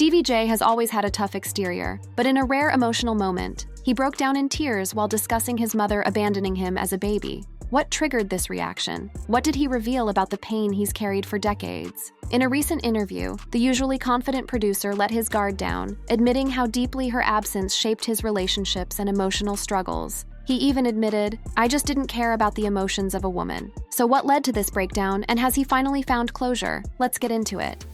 Stevie J has always had a tough exterior, but in a rare emotional moment, he broke down in tears while discussing his mother abandoning him as a baby. What triggered this reaction? What did he reveal about the pain he's carried for decades? In a recent interview, the usually confident producer let his guard down, admitting how deeply her absence shaped his relationships and emotional struggles. He even admitted, "I just didn't care about the emotions of a woman." So what led to this breakdown, and has he finally found closure? Let's get into it.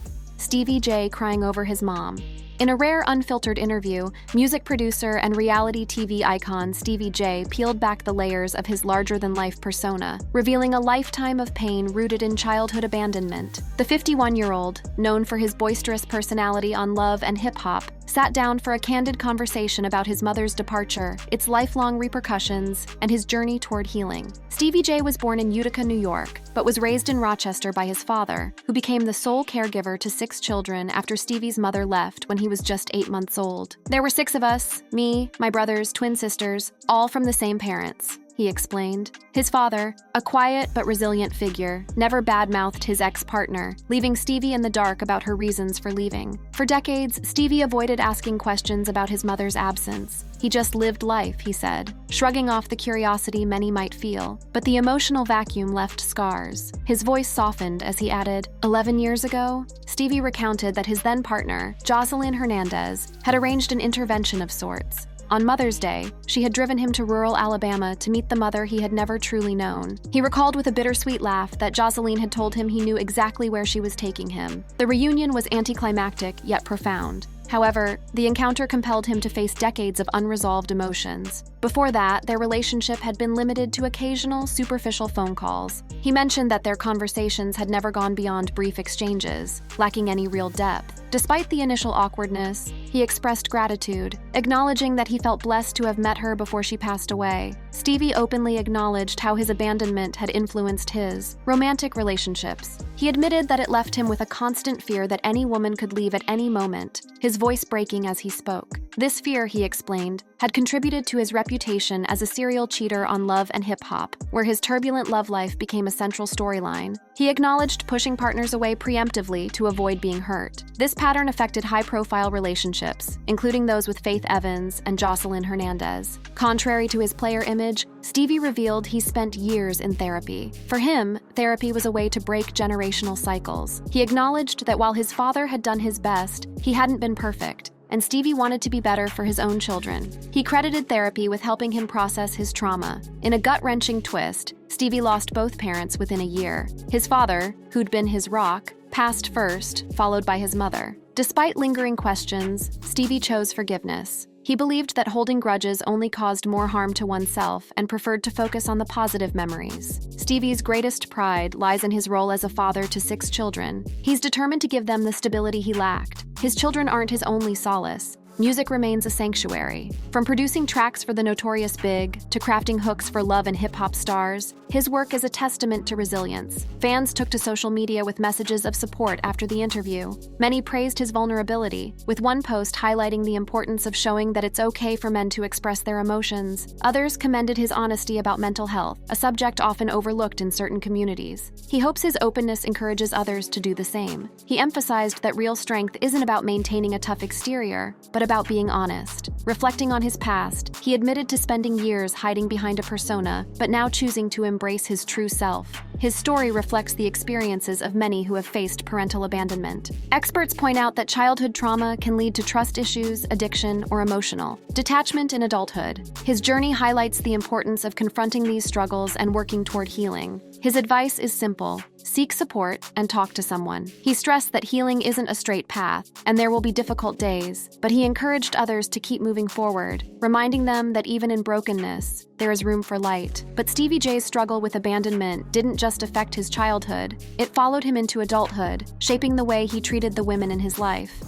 Stevie J crying over his mom. In a rare unfiltered interview, music producer and reality TV icon Stevie J peeled back the layers of his larger-than-life persona, revealing a lifetime of pain rooted in childhood abandonment. The 51-year-old, known for his boisterous personality on Love and Hip Hop, sat down for a candid conversation about his mother's departure, its lifelong repercussions, and his journey toward healing. Stevie J was born in Utica, New York, but was raised in Rochester by his father, who became the sole caregiver to 6 children after Stevie's mother left when he was just 8 months old. "There were 6 of us, me, my brothers, twin sisters, all from the same parents," he explained. His father, a quiet but resilient figure, never badmouthed his ex-partner, leaving Stevie in the dark about her reasons for leaving. For decades, Stevie avoided asking questions about his mother's absence. He just lived life, he said, shrugging off the curiosity many might feel. But the emotional vacuum left scars. His voice softened as he added, 11 years ago, Stevie recounted that his then-partner, Jocelyn Hernandez, had arranged an intervention of sorts. On Mother's Day, she had driven him to rural Alabama to meet the mother he had never truly known. He recalled with a bittersweet laugh that Jocelyn had told him he knew exactly where she was taking him. The reunion was anticlimactic, yet profound. However, the encounter compelled him to face decades of unresolved emotions. Before that, their relationship had been limited to occasional, superficial phone calls. He mentioned that their conversations had never gone beyond brief exchanges, lacking any real depth. Despite the initial awkwardness, he expressed gratitude, acknowledging that he felt blessed to have met her before she passed away. Stevie openly acknowledged how his abandonment had influenced his romantic relationships. He admitted that it left him with a constant fear that any woman could leave at any moment, his voice breaking as he spoke. This fear, he explained, had contributed to his reputation as a serial cheater on Love and Hip Hop, where his turbulent love life became a central storyline. He acknowledged pushing partners away preemptively to avoid being hurt. This pattern affected high-profile relationships, including those with Faith Evans and Jocelyn Hernandez. Contrary to his player image, Stevie revealed he spent years in therapy. For him, therapy was a way to break generational cycles. He acknowledged that while his father had done his best, he hadn't been perfect, and Stevie wanted to be better for his own children. He credited therapy with helping him process his trauma. In a gut-wrenching twist, Stevie lost both parents within a year. His father, who'd been his rock, passed first, followed by his mother. Despite lingering questions, Stevie chose forgiveness. He believed that holding grudges only caused more harm to oneself and preferred to focus on the positive memories. Stevie's greatest pride lies in his role as a father to 6 children. He's determined to give them the stability he lacked. His children aren't his only solace. Music remains a sanctuary. From producing tracks for the Notorious Big to crafting hooks for Love and Hip Hop stars, his work is a testament to resilience. Fans took to social media with messages of support after the interview. Many praised his vulnerability, with one post highlighting the importance of showing that it's okay for men to express their emotions. Others commended his honesty about mental health, a subject often overlooked in certain communities. He hopes his openness encourages others to do the same. He emphasized that real strength isn't about maintaining a tough exterior, but about being honest. Reflecting on his past, he admitted to spending years hiding behind a persona, but now choosing to embrace his true self. His story reflects the experiences of many who have faced parental abandonment. Experts point out that childhood trauma can lead to trust issues, addiction, or emotional detachment in adulthood. His journey highlights the importance of confronting these struggles and working toward healing. His advice is simple: seek support and talk to someone. He stressed that healing isn't a straight path, and there will be difficult days, but he encouraged others to keep moving forward, reminding them that even in brokenness, there is room for light. But Stevie J's struggle with abandonment didn't just affect his childhood, it followed him into adulthood, shaping the way he treated the women in his life.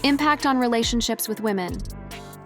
Impact on relationships with women.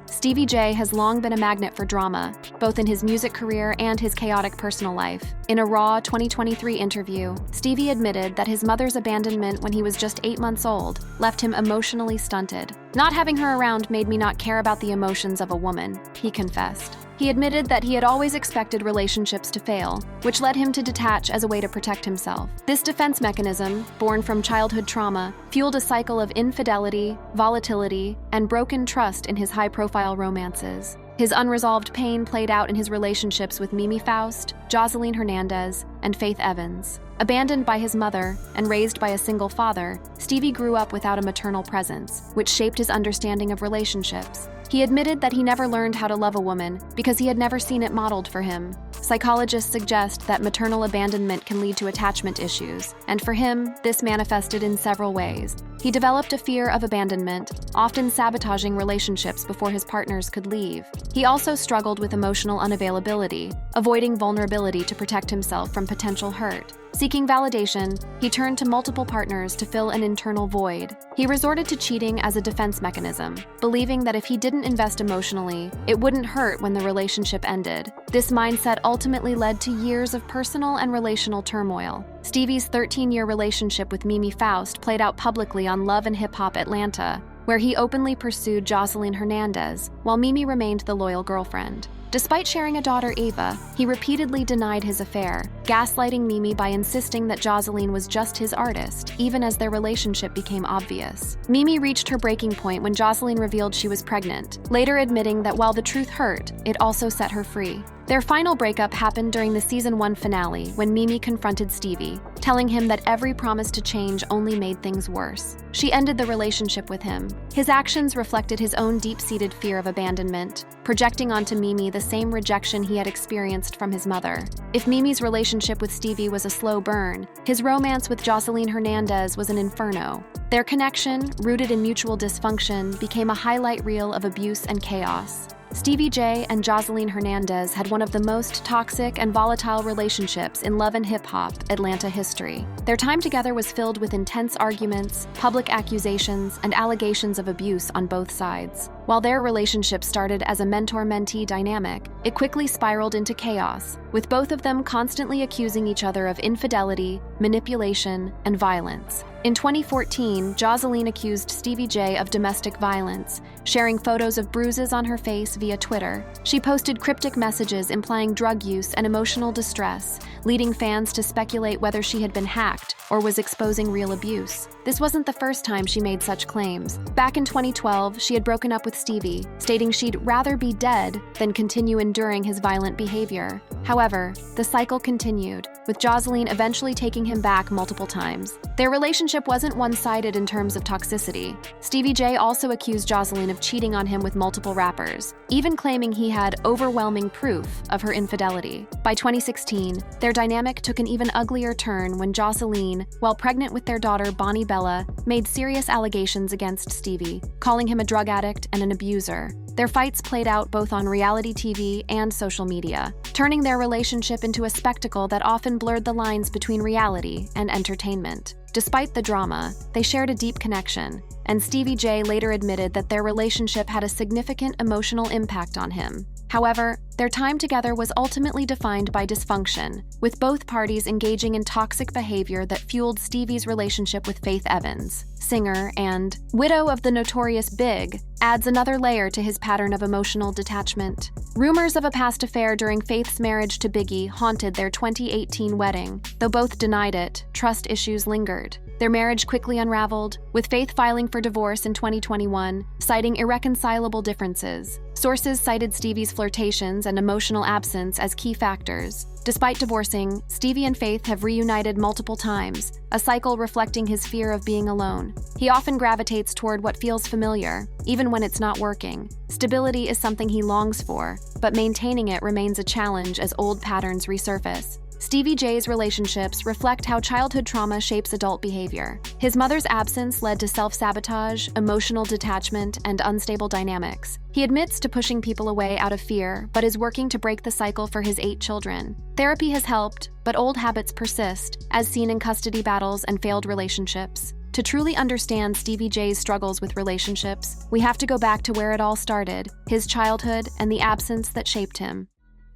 Stevie J has long been a magnet for drama, both in his music career and his chaotic personal life. In a Raw 2023 interview, Stevie admitted that his mother's abandonment when he was just 8 months old left him emotionally stunted. "Not having her around made me not care about the emotions of a woman," he confessed. He admitted that he had always expected relationships to fail, which led him to detach as a way to protect himself. This defense mechanism, born from childhood trauma, fueled a cycle of infidelity, volatility, and broken trust in his high-profile romances. His unresolved pain played out in his relationships with Mimi Faust, Joseline Hernandez, and Faith Evans. Abandoned by his mother and raised by a single father, Stevie grew up without a maternal presence, which shaped his understanding of relationships. He admitted that he never learned how to love a woman because he had never seen it modeled for him. Psychologists suggest that maternal abandonment can lead to attachment issues, and for him, this manifested in several ways. He developed a fear of abandonment, often sabotaging relationships before his partners could leave. He also struggled with emotional unavailability, avoiding vulnerability to protect himself from potential hurt. Seeking validation, he turned to multiple partners to fill an internal void. He resorted to cheating as a defense mechanism, believing that if he didn't invest emotionally, it wouldn't hurt when the relationship ended. This mindset ultimately led to years of personal and relational turmoil. Stevie's 13-year relationship with Mimi Faust played out publicly on Love and Hip Hop Atlanta, where he openly pursued Joseline Hernandez, while Mimi remained the loyal girlfriend. Despite sharing a daughter, Ava, he repeatedly denied his affair, gaslighting Mimi by insisting that Joseline was just his artist, even as their relationship became obvious. Mimi reached her breaking point when Joseline revealed she was pregnant, later admitting that while the truth hurt, it also set her free. Their final breakup happened during the season 1 finale when Mimi confronted Stevie, telling him that every promise to change only made things worse. She ended the relationship with him. His actions reflected his own deep-seated fear of abandonment, projecting onto Mimi the same rejection he had experienced from his mother. If Mimi's relationship with Stevie was a slow burn, his romance with Joseline Hernandez was an inferno. Their connection, rooted in mutual dysfunction, became a highlight reel of abuse and chaos. Stevie J and Joseline Hernandez had one of the most toxic and volatile relationships in Love and Hip Hop Atlanta history. Their time together was filled with intense arguments, public accusations, and allegations of abuse on both sides. While their relationship started as a mentor-mentee dynamic, it quickly spiraled into chaos, with both of them constantly accusing each other of infidelity, manipulation, and violence. In 2014, Joseline accused Stevie J of domestic violence, sharing photos of bruises on her face via Twitter. She posted cryptic messages implying drug use and emotional distress, leading fans to speculate whether she had been hacked or was exposing real abuse. This wasn't the first time she made such claims. Back in 2012, she had broken up with Stevie, stating she'd rather be dead than continue enduring his violent behavior. However, the cycle continued, with Joseline eventually taking him back multiple times. Their relationship wasn't one-sided in terms of toxicity. Stevie J also accused Joseline of cheating on him with multiple rappers, even claiming he had overwhelming proof of her infidelity. By 2016, their dynamic took an even uglier turn when Joseline, while pregnant with their daughter Bonnie Bella, made serious allegations against Stevie, calling him a drug addict and an abuser. Their fights played out both on reality TV and social media, turning their relationship into a spectacle that often blurred the lines between reality and entertainment. Despite the drama, they shared a deep connection, and Stevie J later admitted that their relationship had a significant emotional impact on him. However, their time together was ultimately defined by dysfunction, with both parties engaging in toxic behavior that fueled Stevie's relationship with Faith Evans, singer and widow of the notorious Big, adds another layer to his pattern of emotional detachment. Rumors of a past affair during Faith's marriage to Biggie haunted their 2018 wedding. Though both denied it, trust issues lingered. Their marriage quickly unraveled, with Faith filing for divorce in 2021, citing irreconcilable differences. Sources cited Stevie's flirtations and emotional absence as key factors. Despite divorcing, Stevie and Faith have reunited multiple times, a cycle reflecting his fear of being alone. He often gravitates toward what feels familiar, even when it's not working. Stability is something he longs for, but maintaining it remains a challenge as old patterns resurface. Stevie J's relationships reflect how childhood trauma shapes adult behavior. His mother's absence led to self-sabotage, emotional detachment, and unstable dynamics. He admits to pushing people away out of fear, but is working to break the cycle for his 8 children. Therapy has helped, but old habits persist, as seen in custody battles and failed relationships. To truly understand Stevie J's struggles with relationships, we have to go back to where it all started, his childhood and the absence that shaped him.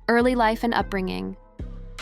Early life and upbringing.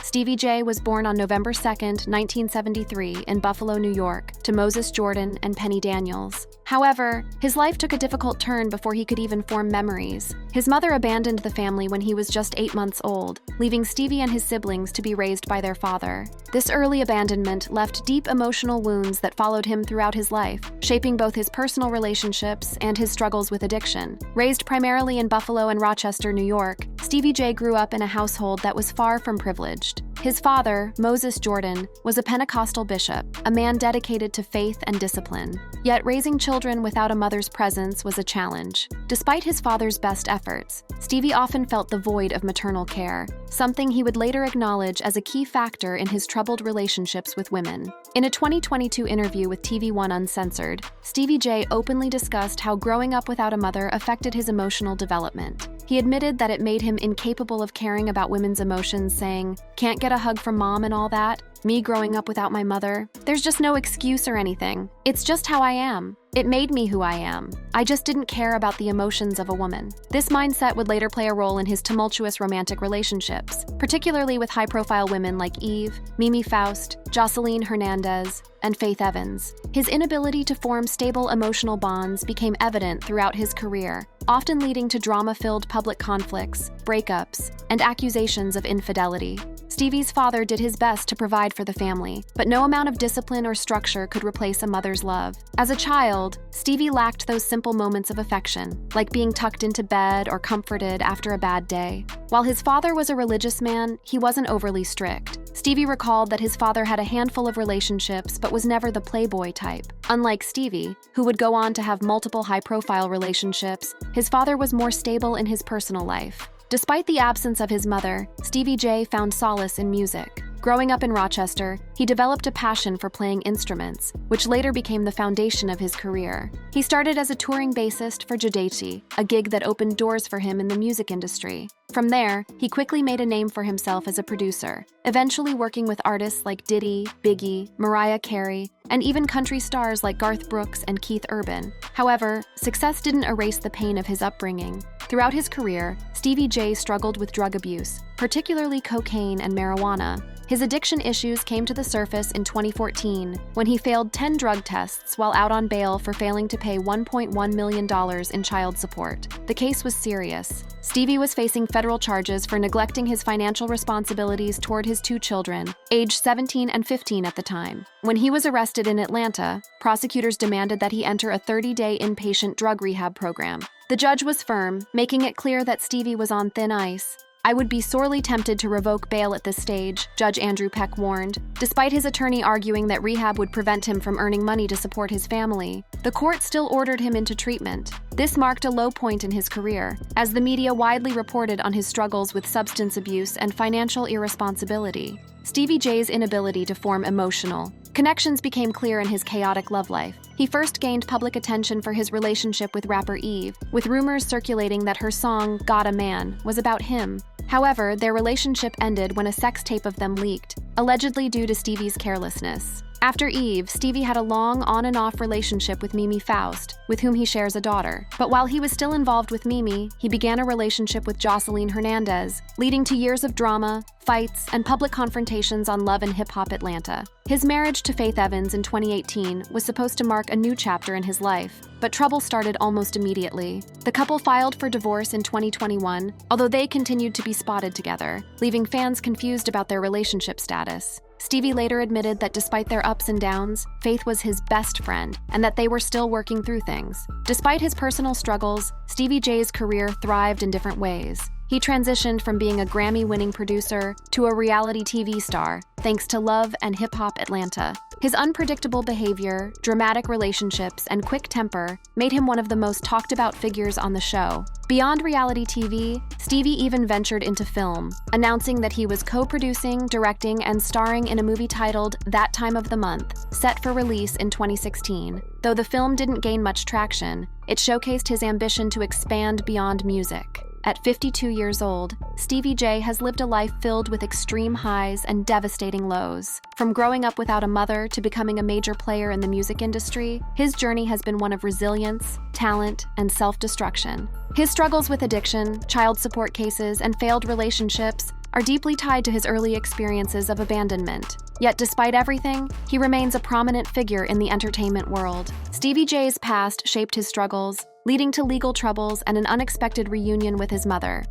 Stevie J was born on November 2, 1973, in Buffalo, New York, to Moses Jordan and Penny Daniels. However, his life took a difficult turn before he could even form memories. His mother abandoned the family when he was just 8 months old, leaving Stevie and his siblings to be raised by their father. This early abandonment left deep emotional wounds that followed him throughout his life, shaping both his personal relationships and his struggles with addiction. Raised primarily in Buffalo and Rochester, New York, Stevie J grew up in a household that was far from privileged. His father, Moses Jordan, was a Pentecostal bishop, a man dedicated to faith and discipline. Yet raising children without a mother's presence was a challenge. Despite his father's best efforts, Stevie often felt the void of maternal care, something he would later acknowledge as a key factor in his troubled relationships with women. In a 2022 interview with TV One Uncensored, Stevie J openly discussed how growing up without a mother affected his emotional development. He admitted that it made him incapable of caring about women's emotions, saying, "Can't get a hug from mom and all that? Me growing up without my mother? There's just no excuse or anything. It's just how I am. It made me who I am. I just didn't care about the emotions of a woman." This mindset would later play a role in his tumultuous romantic relationships, particularly with high-profile women like Eve, Mimi Faust, Jocelyn Hernandez, and Faith Evans. His inability to form stable emotional bonds became evident throughout his career, often leading to drama-filled public conflicts, breakups, and accusations of infidelity. Stevie's father did his best to provide for the family, but no amount of discipline or structure could replace a mother's love. As a child, Stevie lacked those simple moments of affection, like being tucked into bed or comforted after a bad day. While his father was a religious man, he wasn't overly strict. Stevie recalled that his father had a handful of relationships but was never the playboy type. Unlike Stevie, who would go on to have multiple high-profile relationships, his father was more stable in his personal life. Despite the absence of his mother, Stevie J found solace in music. Growing up in Rochester, he developed a passion for playing instruments, which later became the foundation of his career. He started as a touring bassist for Judaichi, a gig that opened doors for him in the music industry. From there, he quickly made a name for himself as a producer, eventually working with artists like Diddy, Biggie, Mariah Carey, and even country stars like Garth Brooks and Keith Urban. However, success didn't erase the pain of his upbringing. Throughout his career, Stevie J struggled with drug abuse, particularly cocaine and marijuana. His addiction issues came to the surface in 2014 when he failed 10 drug tests while out on bail for failing to pay $1.1 million in child support. The case was serious. Stevie was facing federal charges for neglecting his financial responsibilities toward his 2 children, aged 17 and 15 at the time. When he was arrested in Atlanta, prosecutors demanded that he enter a 30-day inpatient drug rehab program. The judge was firm, making it clear that Stevie was on thin ice. "I would be sorely tempted to revoke bail at this stage," Judge Andrew Peck warned. Despite his attorney arguing that rehab would prevent him from earning money to support his family, the court still ordered him into treatment. This marked a low point in his career, as the media widely reported on his struggles with substance abuse and financial irresponsibility. Stevie J's inability to form emotional connections became clear in his chaotic love life. He first gained public attention for his relationship with rapper Eve, with rumors circulating that her song, "Got a Man," was about him. However, their relationship ended when a sex tape of them leaked, allegedly due to Stevie's carelessness. After Eve, Stevie had a long on-and-off relationship with Mimi Faust, with whom he shares a daughter. But while he was still involved with Mimi, he began a relationship with Jocelyn Hernandez, leading to years of drama, fights, and public confrontations on Love and Hip Hop Atlanta. His marriage to Faith Evans in 2018 was supposed to mark a new chapter in his life, but trouble started almost immediately. The couple filed for divorce in 2021, although they continued to be spotted together, leaving fans confused about their relationship status. Stevie later admitted that despite their ups and downs, Faith was his best friend, and that they were still working through things. Despite his personal struggles, Stevie J's career thrived in different ways. He transitioned from being a Grammy-winning producer to a reality TV star, thanks to Love and Hip Hop Atlanta. His unpredictable behavior, dramatic relationships, and quick temper made him one of the most talked-about figures on the show. Beyond reality TV, Stevie even ventured into film, announcing that he was co-producing, directing, and starring in a movie titled That Time of the Month, set for release in 2016. Though the film didn't gain much traction, it showcased his ambition to expand beyond music. At 52 years old, Stevie J has lived a life filled with extreme highs and devastating lows. From growing up without a mother to becoming a major player in the music industry, his journey has been one of resilience, talent, and self-destruction. His struggles with addiction, child support cases, and failed relationships are deeply tied to his early experiences of abandonment. Yet despite everything, he remains a prominent figure in the entertainment world. Stevie J's past shaped his struggles, leading to legal troubles and an unexpected reunion with his mother.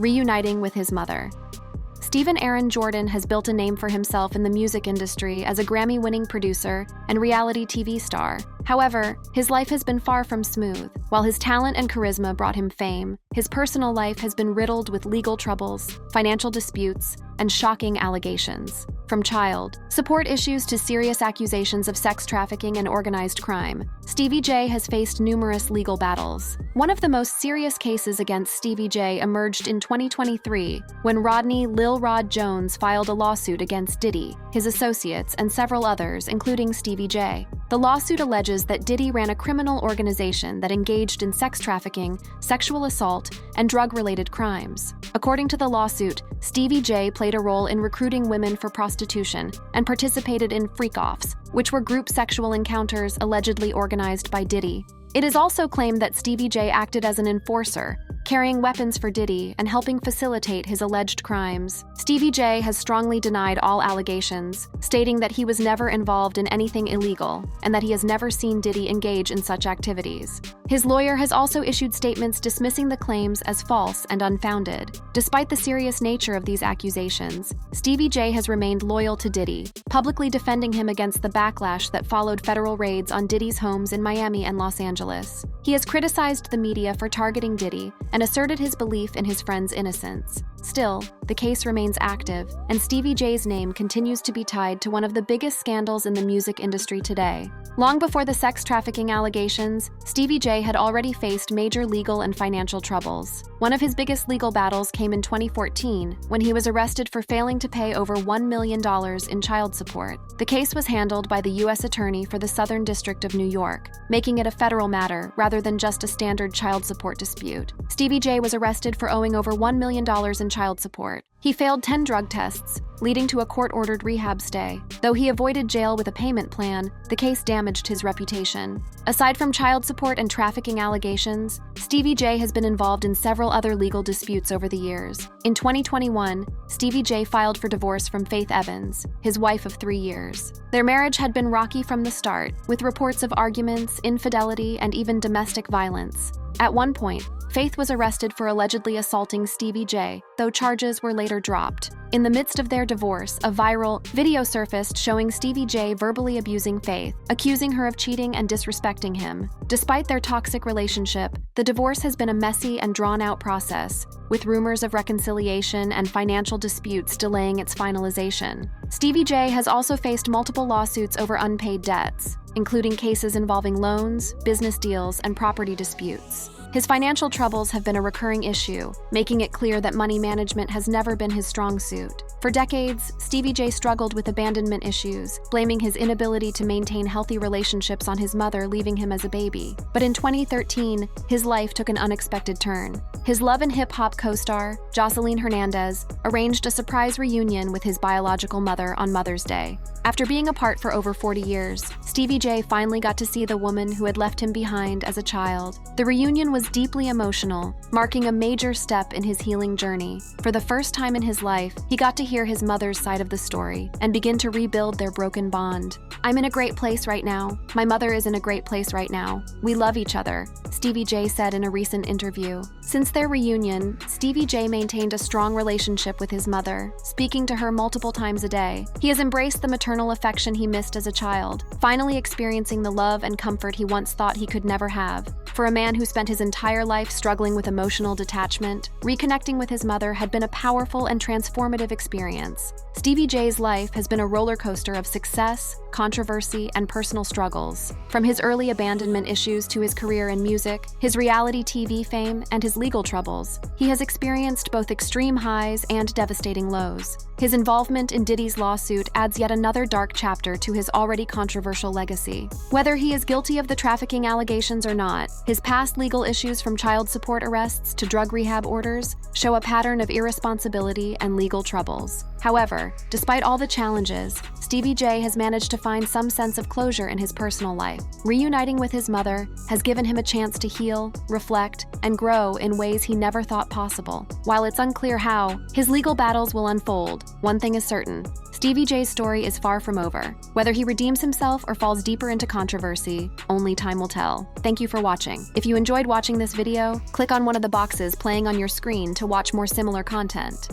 Reuniting with his mother. Stephen Aaron Jordan has built a name for himself in the music industry as a Grammy-winning producer and reality TV star. However, his life has been far from smooth. While his talent and charisma brought him fame, his personal life has been riddled with legal troubles, financial disputes, and shocking allegations. From child support issues to serious accusations of sex trafficking and organized crime, Stevie J has faced numerous legal battles. One of the most serious cases against Stevie J emerged in 2023 when Rodney Lil Rod Jones filed a lawsuit against Diddy, his associates, and several others, including Stevie J. The lawsuit alleges that Diddy ran a criminal organization that engaged in sex trafficking, sexual assault, and drug-related crimes. According to the lawsuit, Stevie J played a role in recruiting women for prostitution and participated in freak-offs, which were group sexual encounters allegedly organized by Diddy. It is also claimed that Stevie J acted as an enforcer, carrying weapons for Diddy and helping facilitate his alleged crimes. Stevie J has strongly denied all allegations, stating that he was never involved in anything illegal and that he has never seen Diddy engage in such activities. His lawyer has also issued statements dismissing the claims as false and unfounded. Despite the serious nature of these accusations, Stevie J has remained loyal to Diddy, publicly defending him against the backlash that followed federal raids on Diddy's homes in Miami and Los Angeles. He has criticized the media for targeting Diddy and asserted his belief in his friend's innocence. Still, the case remains active, and Stevie J's name continues to be tied to one of the biggest scandals in the music industry today. Long before the sex trafficking allegations, Stevie J had already faced major legal and financial troubles. One of his biggest legal battles came in 2014, when he was arrested for failing to pay over $1 million in child support. The case was handled by the U.S. Attorney for the Southern District of New York, making it a federal matter rather than just a standard child support dispute. Stevie J was arrested for owing over $1 million in child support. He failed 10 drug tests, leading to a court-ordered rehab stay. Though he avoided jail with a payment plan, the case damaged his reputation. Aside from child support and trafficking allegations, Stevie J has been involved in several other legal disputes over the years. In 2021, Stevie J filed for divorce from Faith Evans, his wife of 3 years. Their marriage had been rocky from the start, with reports of arguments, infidelity, and even domestic violence. At one point, Faith was arrested for allegedly assaulting Stevie J, though charges were later dropped. In the midst of their divorce, a viral video surfaced showing Stevie J verbally abusing Faith, accusing her of cheating and disrespecting him. Despite their toxic relationship, the divorce has been a messy and drawn-out process, with rumors of reconciliation and financial disputes delaying its finalization. Stevie J has also faced multiple lawsuits over unpaid debts, including cases involving loans, business deals, and property disputes. His financial troubles have been a recurring issue, making it clear that money management has never been his strong suit. For decades, Stevie J struggled with abandonment issues, blaming his inability to maintain healthy relationships on his mother leaving him as a baby. But in 2013, his life took an unexpected turn. His Love and Hip Hop co-star, Jocelyn Hernandez, arranged a surprise reunion with his biological mother on Mother's Day. After being apart for over 40 years, Stevie J finally got to see the woman who had left him behind as a child. The reunion was deeply emotional, marking a major step in his healing journey. For the first time in his life, he got to hear his mother's side of the story and begin to rebuild their broken bond. "I'm in a great place right now. My mother is in a great place right now. We love each other," Stevie J said in a recent interview. Since their reunion, Stevie J maintained a strong relationship with his mother, speaking to her multiple times a day. He has embraced the maternal affection he missed as a child, finally experiencing the love and comfort he once thought he could never have. For a man who spent his entire life struggling with emotional detachment, reconnecting with his mother had been a powerful and transformative experience. Stevie J's life has been a roller coaster of success, controversy, and personal struggles. From his early abandonment issues to his career in music, his reality TV fame, and his legal troubles, he has experienced both extreme highs and devastating lows. His involvement in Diddy's lawsuit adds yet another dark chapter to his already controversial legacy. Whether he is guilty of the trafficking allegations or not, his past legal issues from child support arrests to drug rehab orders show a pattern of irresponsibility and legal troubles. However, despite all the challenges, Stevie J has managed to find some sense of closure in his personal life. Reuniting with his mother has given him a chance to heal, reflect, and grow in ways he never thought possible. While it's unclear how his legal battles will unfold, one thing is certain: Stevie J's story is far from over. Whether he redeems himself or falls deeper into controversy, only time will tell. Thank you for watching. If you enjoyed watching this video, click on one of the boxes playing on your screen to watch more similar content.